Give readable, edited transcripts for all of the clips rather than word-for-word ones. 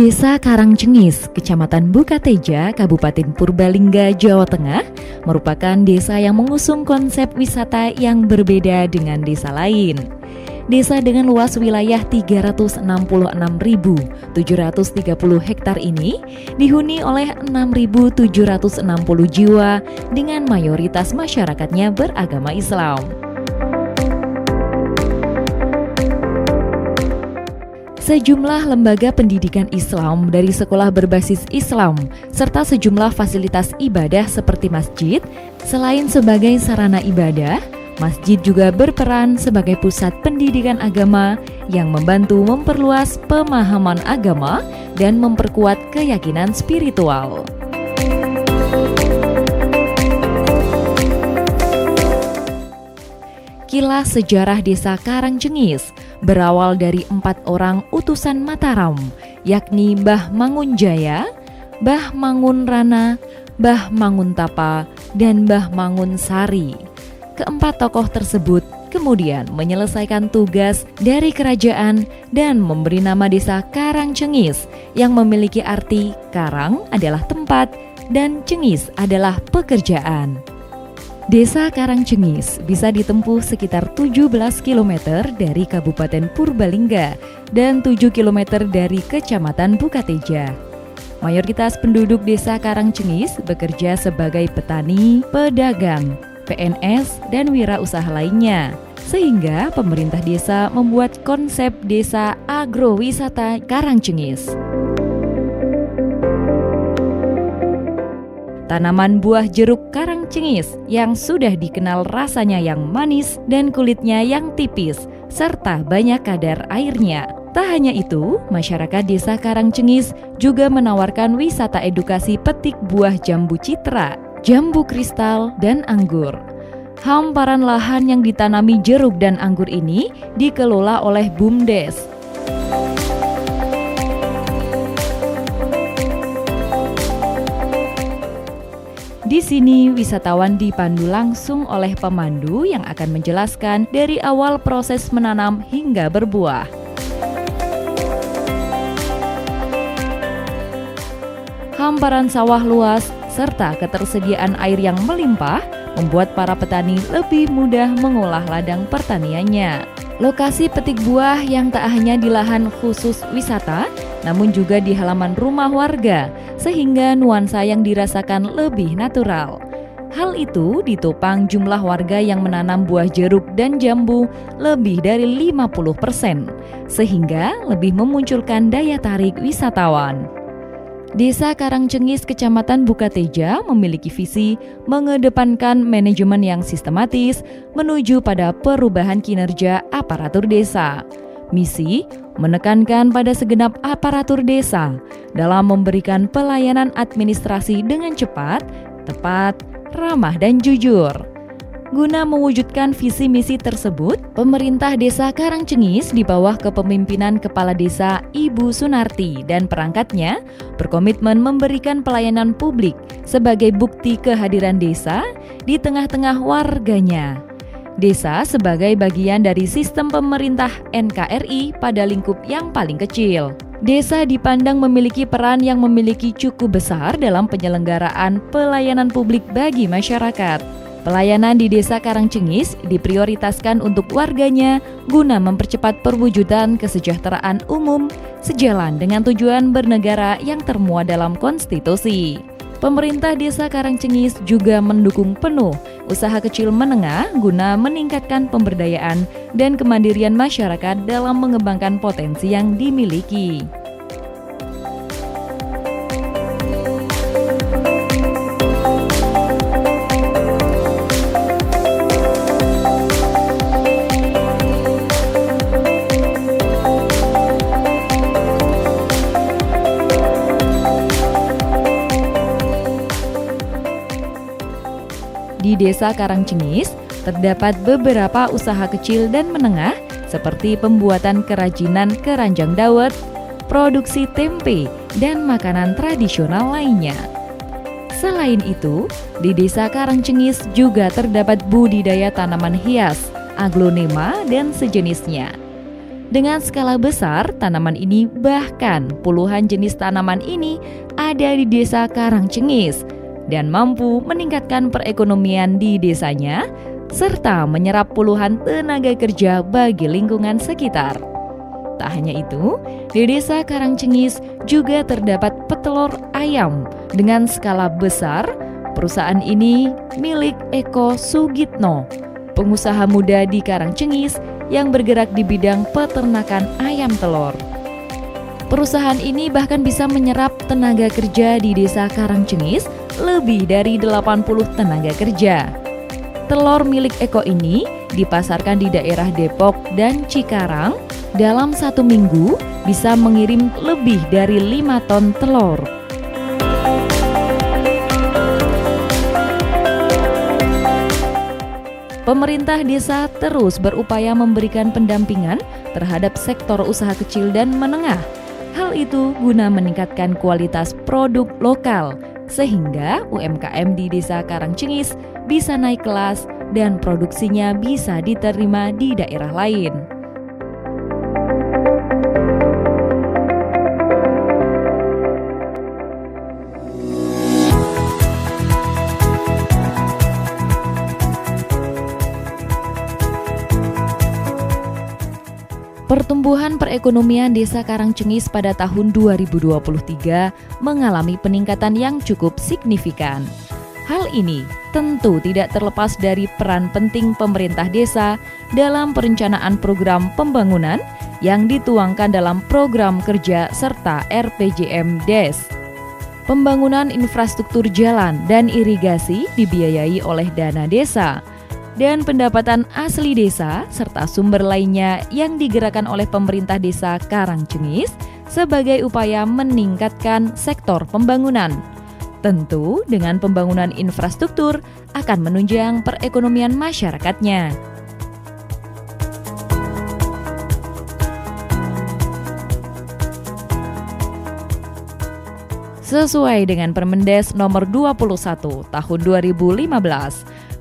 Desa Karangcengis, Kecamatan Bukateja, Kabupaten Purbalingga, Jawa Tengah, merupakan desa yang mengusung konsep wisata yang berbeda dengan desa lain. Desa dengan luas wilayah 366.730 hektar ini dihuni oleh 6.760 jiwa dengan mayoritas masyarakatnya beragama Islam. Sejumlah lembaga pendidikan Islam dari sekolah berbasis Islam serta sejumlah fasilitas ibadah seperti masjid, selain sebagai sarana ibadah, masjid juga berperan sebagai pusat pendidikan agama yang membantu memperluas pemahaman agama dan memperkuat keyakinan spiritual. Kilas sejarah Desa Karangcengis berawal dari 4 orang utusan Mataram, yakni Mbah Mangunjaya, Mbah Mangunrana, Mbah Manguntapa, dan Mbah Mangunsari. Keempat tokoh tersebut kemudian menyelesaikan tugas dari kerajaan dan memberi nama Desa Karangcengis yang memiliki arti karang adalah tempat dan cengis adalah pekerjaan. Desa Karangcengis bisa ditempuh sekitar 17 km dari Kabupaten Purbalingga dan 7 km dari Kecamatan Bukateja. Mayoritas penduduk Desa Karangcengis bekerja sebagai petani, pedagang, PNS, dan wirausaha lainnya. Sehingga pemerintah desa membuat konsep Desa Agrowisata Karangcengis. Tanaman buah jeruk Karangcengis yang sudah dikenal rasanya yang manis dan kulitnya yang tipis, serta banyak kadar airnya. Tak hanya itu, masyarakat Desa Karangcengis juga menawarkan wisata edukasi petik buah jambu citra, jambu kristal, dan anggur. Hamparan lahan yang ditanami jeruk dan anggur ini dikelola oleh BUMDes. Di sini, wisatawan dipandu langsung oleh pemandu yang akan menjelaskan dari awal proses menanam hingga berbuah. Hamparan sawah luas serta ketersediaan air yang melimpah membuat para petani lebih mudah mengolah ladang pertaniannya. Lokasi petik buah yang tak hanya di lahan khusus wisata, namun juga di halaman rumah warga, sehingga nuansa yang dirasakan lebih natural. Hal itu ditopang jumlah warga yang menanam buah jeruk dan jambu lebih dari 50%, sehingga lebih memunculkan daya tarik wisatawan. Desa Karangcengis, Kecamatan Bukateja memiliki visi mengedepankan manajemen yang sistematis menuju pada perubahan kinerja aparatur desa. Misi menekankan pada segenap aparatur desa dalam memberikan pelayanan administrasi dengan cepat, tepat, ramah, dan jujur. Guna mewujudkan visi misi tersebut, pemerintah Desa Karangcengis di bawah kepemimpinan Kepala Desa Ibu Sunarti dan perangkatnya berkomitmen memberikan pelayanan publik sebagai bukti kehadiran desa di tengah-tengah warganya. Desa sebagai bagian dari sistem pemerintah NKRI pada lingkup yang paling kecil. Desa dipandang memiliki peran yang memiliki cukup besar dalam penyelenggaraan pelayanan publik bagi masyarakat. Pelayanan di Desa Karangcengis diprioritaskan untuk warganya guna mempercepat perwujudan kesejahteraan umum sejalan dengan tujuan bernegara yang termuat dalam konstitusi. Pemerintah Desa Karangcengis juga mendukung penuh usaha kecil menengah guna meningkatkan pemberdayaan dan kemandirian masyarakat dalam mengembangkan potensi yang dimiliki. Di Desa Karangcengis terdapat beberapa usaha kecil dan menengah seperti pembuatan kerajinan keranjang dawet, produksi tempe, dan makanan tradisional lainnya. Selain itu, di Desa Karangcengis juga terdapat budidaya tanaman hias, aglonema, dan sejenisnya. Dengan skala besar, tanaman ini bahkan puluhan jenis tanaman ini ada di Desa Karangcengis dan mampu meningkatkan perekonomian di desanya serta menyerap puluhan tenaga kerja bagi lingkungan sekitar. Tak hanya itu, di Desa Karangcengis juga terdapat petelur ayam dengan skala besar. Perusahaan ini milik Eko Sugitno, pengusaha muda di Karangcengis yang bergerak di bidang peternakan ayam telur. Perusahaan ini bahkan bisa menyerap tenaga kerja di Desa Karangcengis lebih dari 80 tenaga kerja. Telur milik Eko ini dipasarkan di daerah Depok dan Cikarang. Dalam 1 minggu bisa mengirim lebih dari 5 ton telur. Pemerintah desa terus berupaya memberikan pendampingan terhadap sektor usaha kecil dan menengah. Hal itu guna meningkatkan kualitas produk lokal, sehingga UMKM di Desa Karangcengis bisa naik kelas dan produksinya bisa diterima di daerah lain. Pertumbuhan perekonomian Desa Karangcengis pada tahun 2023 mengalami peningkatan yang cukup signifikan. Hal ini tentu tidak terlepas dari peran penting pemerintah desa dalam perencanaan program pembangunan yang dituangkan dalam program kerja serta RPJM DES. Pembangunan infrastruktur jalan dan irigasi dibiayai oleh dana desa, dan pendapatan asli desa serta sumber lainnya yang digerakkan oleh pemerintah Desa Karangcengis sebagai upaya meningkatkan sektor pembangunan. Tentu dengan pembangunan infrastruktur akan menunjang perekonomian masyarakatnya. Sesuai dengan Permendes nomor 21 tahun 2015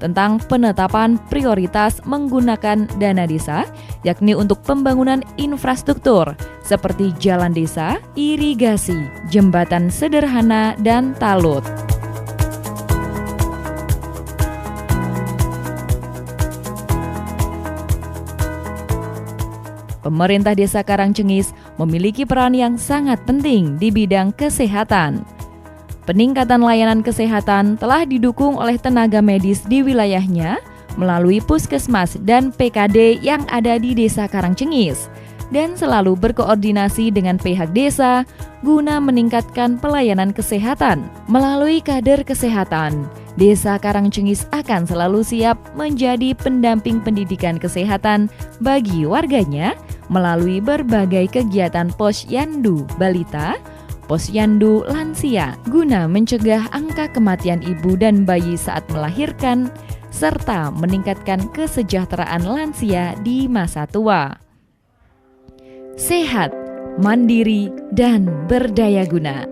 tentang penetapan prioritas menggunakan dana desa, yakni untuk pembangunan infrastruktur seperti jalan desa, irigasi, jembatan sederhana, dan talut. Pemerintah Desa Karangcengis memiliki peran yang sangat penting di bidang kesehatan. Peningkatan layanan kesehatan telah didukung oleh tenaga medis di wilayahnya melalui puskesmas dan PKD yang ada di Desa Karangcengis dan selalu berkoordinasi dengan pihak desa guna meningkatkan pelayanan kesehatan. Melalui kader kesehatan, Desa Karangcengis akan selalu siap menjadi pendamping pendidikan kesehatan bagi warganya melalui berbagai kegiatan posyandu balita, posyandu lansia guna mencegah angka kematian ibu dan bayi saat melahirkan serta meningkatkan kesejahteraan lansia di masa tua. Sehat, mandiri, dan berdaya guna.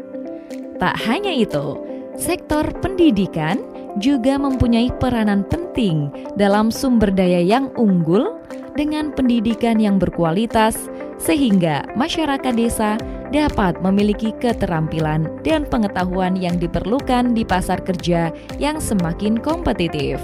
Tak hanya itu, sektor pendidikan juga mempunyai peranan penting dalam sumber daya yang unggul dengan pendidikan yang berkualitas sehingga masyarakat desa dapat memiliki keterampilan dan pengetahuan yang diperlukan di pasar kerja yang semakin kompetitif.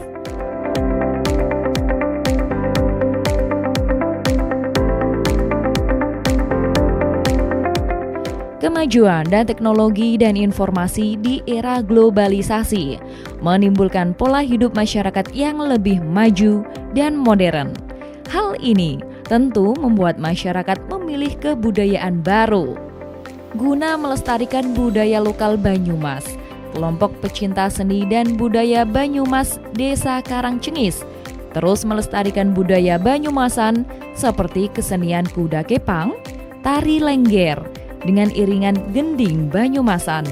Kemajuan dan teknologi dan informasi di era globalisasi menimbulkan pola hidup masyarakat yang lebih maju dan modern. Hal ini tentu membuat masyarakat memilih kebudayaan baru. Guna melestarikan budaya lokal Banyumas, kelompok pecinta seni dan budaya Banyumas Desa Karangcengis terus melestarikan budaya Banyumasan seperti kesenian kuda kepang, tari lengger, dengan iringan gending Banyumasan.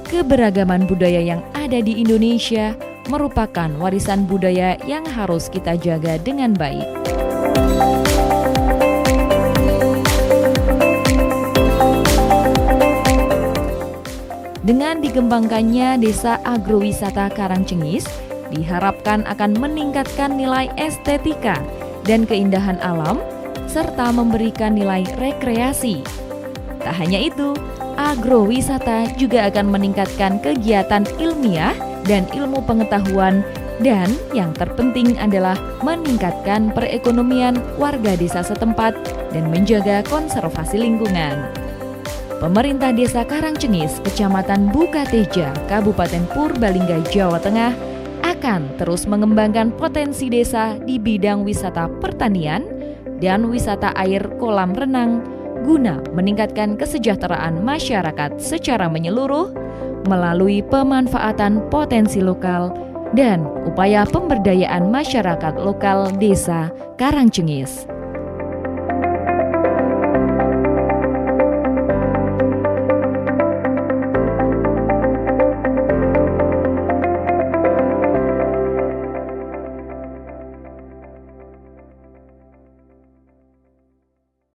Keberagaman budaya yang ada di Indonesia merupakan warisan budaya yang harus kita jaga dengan baik. Dengan dikembangkannya Desa Agrowisata Karangcengis, diharapkan akan meningkatkan nilai estetika dan keindahan alam, serta memberikan nilai rekreasi. Tak hanya itu, agrowisata juga akan meningkatkan kegiatan ilmiah dan ilmu pengetahuan, dan yang terpenting adalah meningkatkan perekonomian warga desa setempat dan menjaga konservasi lingkungan. Pemerintah Desa Karangcengis, Kecamatan Bukateja, Kabupaten Purbalingga, Jawa Tengah akan terus mengembangkan potensi desa di bidang wisata pertanian dan wisata air kolam renang guna meningkatkan kesejahteraan masyarakat secara menyeluruh melalui pemanfaatan potensi lokal dan upaya pemberdayaan masyarakat lokal Desa Karangcengis.